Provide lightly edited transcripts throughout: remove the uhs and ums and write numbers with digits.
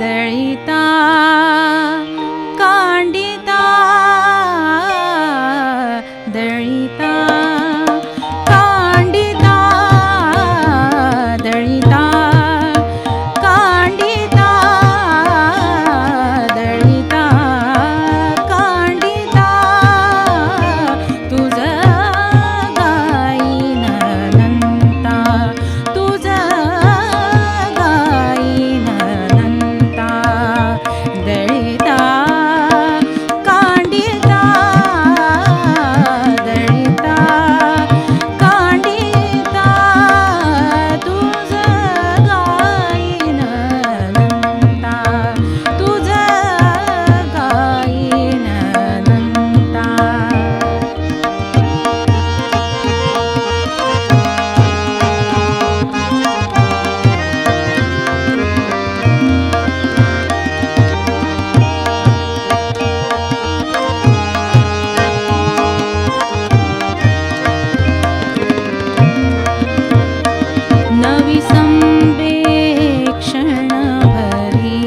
दळिता कांडिता दळिता कांडिता दळिता कांडिता दळिता कांडिता तुझ गाईन अनंता तुझ गाईन अनंता दळिता कांडिता दळिता कांडिता तुझ गाईन अनंता तुझ गाईन अनंता नवी संवेक्षण भरी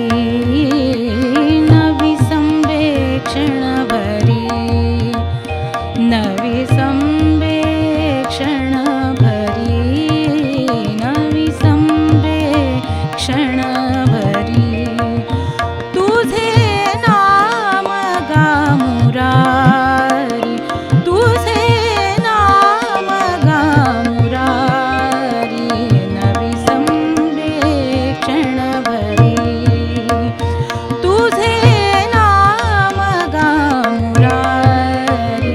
नवी संवेक्षण भरी नवी संवेक्षण भरी नवी संवेक्षण भरी तुझे नाम गा मुरारी तुझे नाम गा मुरारी नवी संवेक्षण भरी तुझे नाम गा मुरारी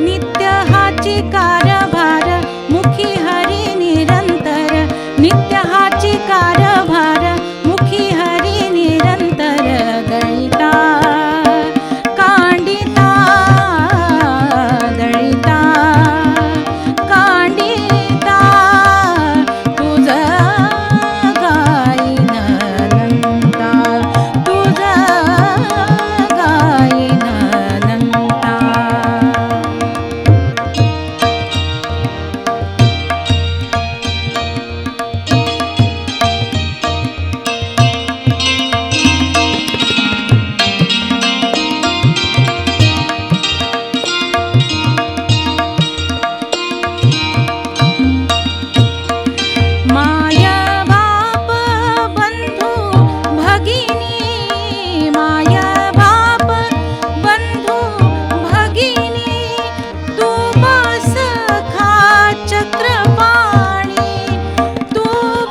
नित्य हाची कारभार मुखी हरी निरंतर नित्य हाची कारभार मुखी हरी निरंतर दळिता कांडिता दळिता कांडिता तुझ गाईन अनंता तुझ गाईन अनंता माया बाप बंधू भगिनी माया बाप बंधू भगिनी तू बस खा चक्रपाणी तू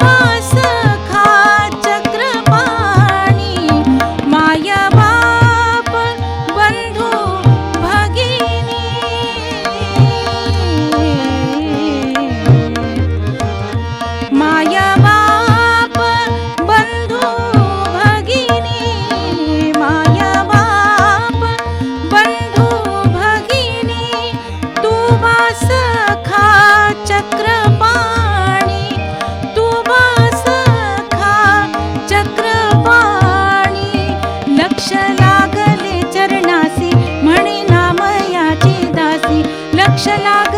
बस खा चक्रपाणी माया बाप बंधू भगिनी माया बाप बंधू भगिनी माया बाप बंधू भगिनी तू बस खा चक्रपाणी तू बस खा चक्रपाणी लक्ष लागले चरणासी म्हणे नाम याची दासी लक्ष लाग